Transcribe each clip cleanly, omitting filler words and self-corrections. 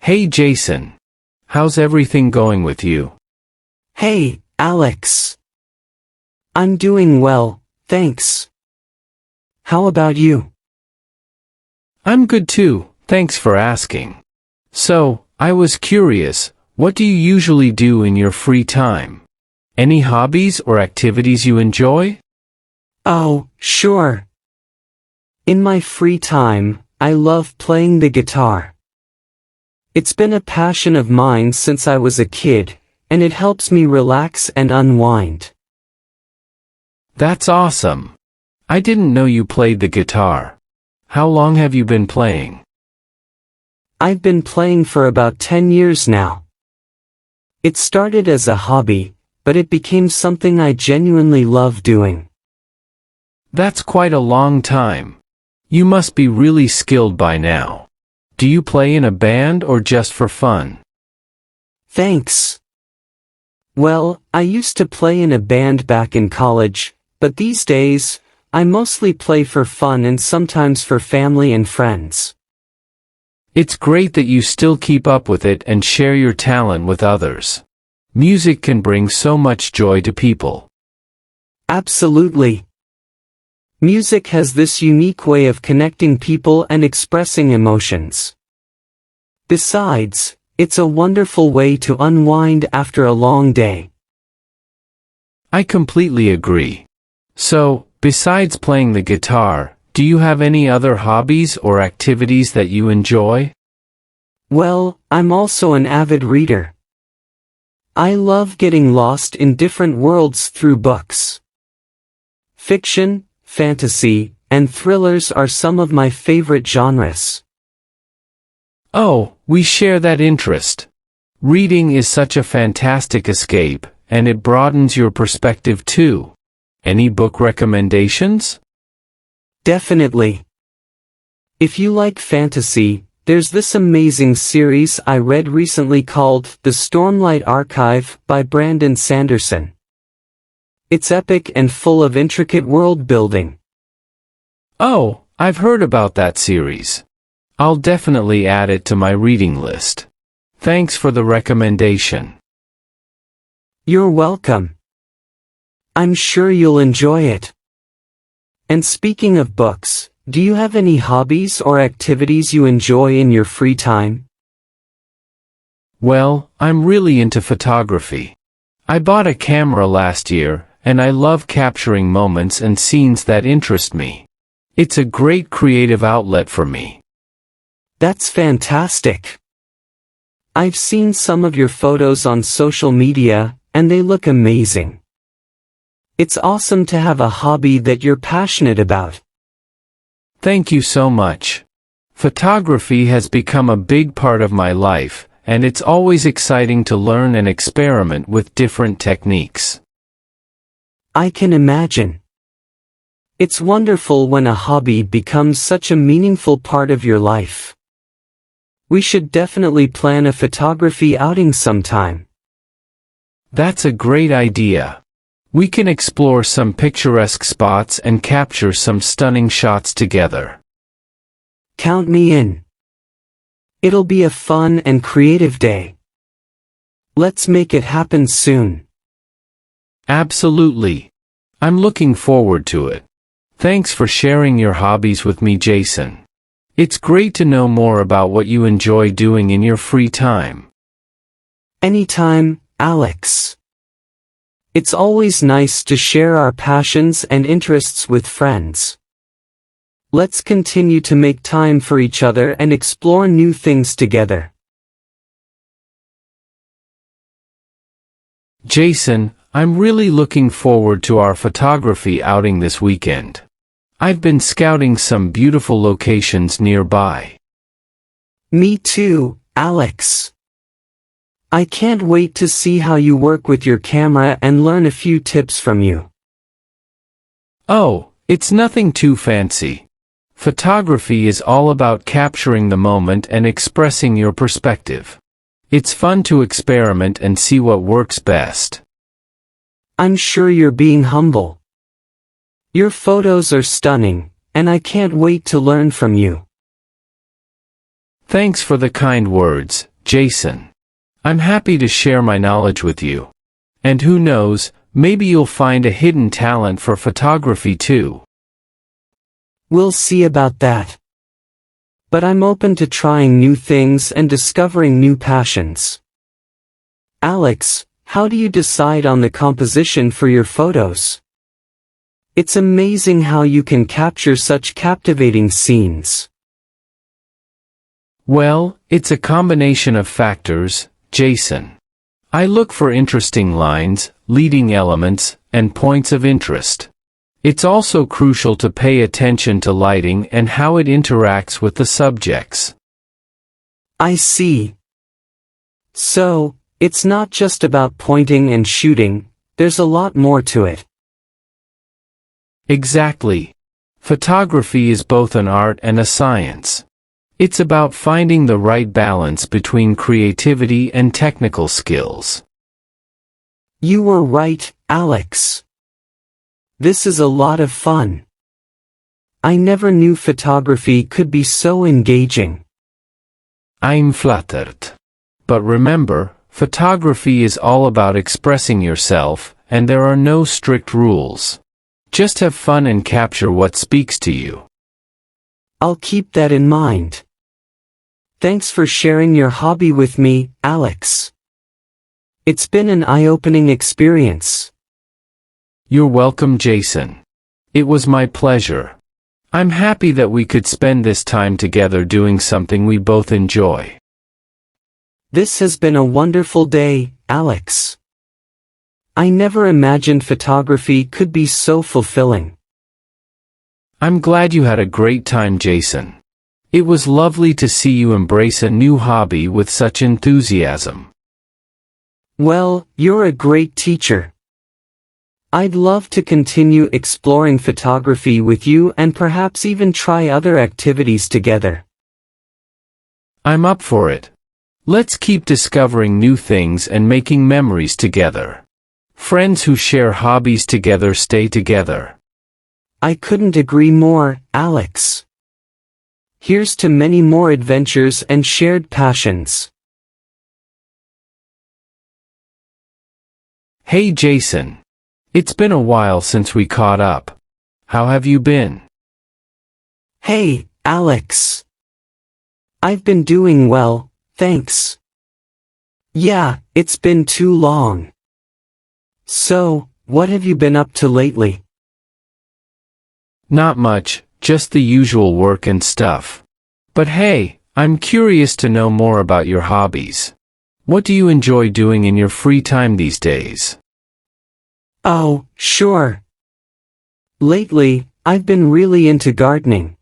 Hey Jason. How's everything going with you? Hey, Alex. I'm doing well, thanks. How about you? I'm good too, thanks for asking. So, I was curious, what do you usually do in your free time? Any hobbies or activities you enjoy? Oh, sure. In my free time, I love playing the guitar. It's been a passion of mine since I was a kid, and it helps me relax and unwind. That's awesome. I didn't know you played the guitar. How long have you been playing? I've been playing for about 10 years now. It started as a hobby, but it became something I genuinely love doing. That's quite a long time. You must be really skilled by now. Do you play in a band or just for fun? Thanks. Well, I used to play in a band back in college, but these days, I mostly play for fun and sometimes for family and friends. It's great that you still keep up with it and share your talent with others. Music can bring so much joy to people. Absolutely. Music has this unique way of connecting people and expressing emotions. Besides, it's a wonderful way to unwind after a long day. I completely agree. So, besides playing the guitar, do you have any other hobbies or activities that you enjoy? Well, I'm also an avid reader. I love getting lost in different worlds through books. Fiction, fantasy, and thrillers are some of my favorite genres. Oh, we share that interest. Reading is such a fantastic escape, and it broadens your perspective too. Any book recommendations? Definitely. If you like fantasy, there's this amazing series I read recently called The Stormlight Archive by Brandon Sanderson. It's epic and full of intricate world building. Oh, I've heard about that series. I'll definitely add it to my reading list. Thanks for the recommendation. You're welcome. I'm sure you'll enjoy it. And speaking of books, do you have any hobbies or activities you enjoy in your free time? Well, I'm really into photography. I bought a camera last year, and I love capturing moments and scenes that interest me. It's a great creative outlet for me. That's fantastic. I've seen some of your photos on social media, and they look amazing. It's awesome to have a hobby that you're passionate about. Thank you so much. Photography has become a big part of my life, and it's always exciting to learn and experiment with different techniques. I can imagine. It's wonderful when a hobby becomes such a meaningful part of your life. We should definitely plan a photography outing sometime. That's a great idea. We can explore some picturesque spots and capture some stunning shots together. Count me in. It'll be a fun and creative day. Let's make it happen soon. Absolutely. I'm looking forward to it. Thanks for sharing your hobbies with me, Jason. It's great to know more about what you enjoy doing in your free time. Anytime, Alex. It's always nice to share our passions and interests with friends. Let's continue to make time for each other and explore new things together. Jason, I'm really looking forward to our photography outing this weekend. I've been scouting some beautiful locations nearby. Me too, Alex. I can't wait to see how you work with your camera and learn a few tips from you. Oh, it's nothing too fancy. Photography is all about capturing the moment and expressing your perspective. It's fun to experiment and see what works best. I'm sure you're being humble. Your photos are stunning, and I can't wait to learn from you. Thanks for the kind words, Jason. I'm happy to share my knowledge with you. And who knows, maybe you'll find a hidden talent for photography too. We'll see about that. But I'm open to trying new things and discovering new passions. Alex, how do you decide on the composition for your photos? It's amazing how you can capture such captivating scenes. Well, it's a combination of factors, Jason. I look for interesting lines, leading elements, and points of interest. It's also crucial to pay attention to lighting and how it interacts with the subjects. I see. So, it's not just about pointing and shooting, there's a lot more to it. Exactly. Photography is both an art and a science. It's about finding the right balance between creativity and technical skills. You were right, Alex. This is a lot of fun. I never knew photography could be so engaging. I'm flattered. But remember, photography is all about expressing yourself, and there are no strict rules. Just have fun and capture what speaks to you. I'll keep that in mind. Thanks for sharing your hobby with me, Alex. It's been an eye-opening experience. You're welcome, Jason. It was my pleasure. I'm happy that we could spend this time together doing something we both enjoy. This has been a wonderful day, Alex. I never imagined photography could be so fulfilling. I'm glad you had a great time, Jason. It was lovely to see you embrace a new hobby with such enthusiasm. Well, you're a great teacher. I'd love to continue exploring photography with you and perhaps even try other activities together. I'm up for it. Let's keep discovering new things and making memories together. Friends who share hobbies together stay together. I couldn't agree more, Alex. Here's to many more adventures and shared passions. Hey Jason. It's been a while since we caught up. How have you been? Hey, Alex. I've been doing well, thanks. Yeah, it's been too long. So, what have you been up to lately? Not much, just the usual work and stuff. But hey, I'm curious to know more about your hobbies. What do you enjoy doing in your free time these days? Oh, sure. Lately, I've been really into gardening.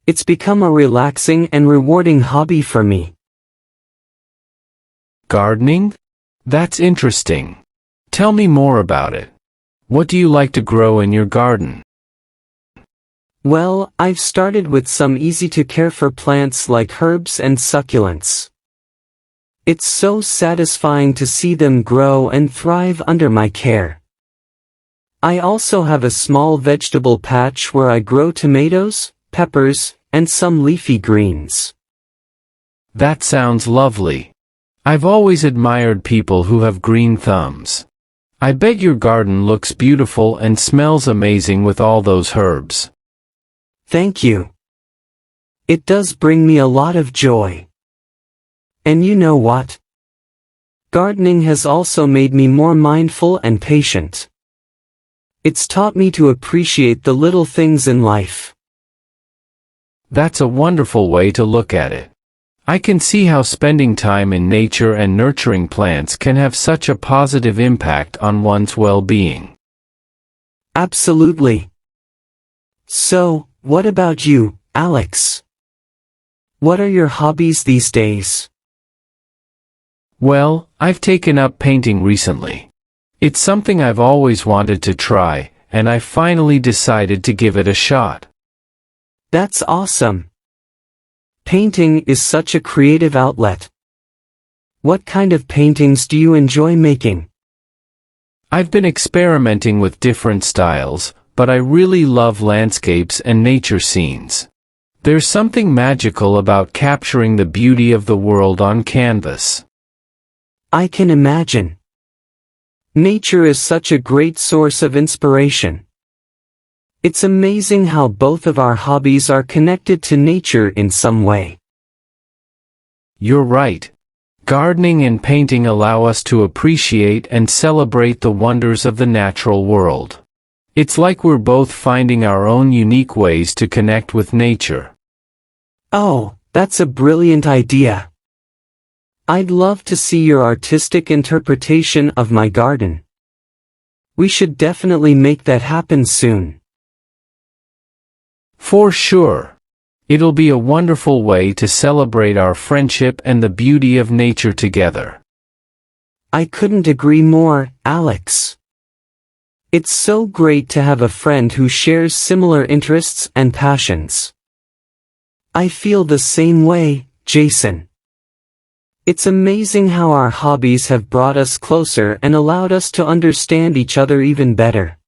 It's become a relaxing and rewarding hobby for me. Gardening? That's interesting. Tell me more about it. What do you like to grow in your garden? Well, I've started with some easy-to-care for plants like herbs and succulents. It's so satisfying to see them grow and thrive under my care. I also have a small vegetable patch where I grow tomatoes, peppers, and some leafy greens. That sounds lovely. I've always admired people who have green thumbs. I bet your garden looks beautiful and smells amazing with all those herbs. Thank you. It does bring me a lot of joy. And you know what? Gardening has also made me more mindful and patient. It's taught me to appreciate the little things in life. That's a wonderful way to look at it. I can see how spending time in nature and nurturing plants can have such a positive impact on one's well-being. Absolutely. So, what about you, Alex? What are your hobbies these days? Well, I've taken up painting recently. It's something I've always wanted to try, and I finally decided to give it a shot. That's awesome. Painting is such a creative outlet. What kind of paintings do you enjoy making? I've been experimenting with different styles, but I really love landscapes and nature scenes. There's something magical about capturing the beauty of the world on canvas. I can imagine. Nature is such a great source of inspiration. It's amazing how both of our hobbies are connected to nature in some way. You're right. Gardening and painting allow us to appreciate and celebrate the wonders of the natural world. It's like we're both finding our own unique ways to connect with nature. Oh, that's a brilliant idea. I'd love to see your artistic interpretation of my garden. We should definitely make that happen soon. For sure. It'll be a wonderful way to celebrate our friendship and the beauty of nature together. I couldn't agree more, Alex. It's so great to have a friend who shares similar interests and passions. I feel the same way, Jason. It's amazing how our hobbies have brought us closer and allowed us to understand each other even better.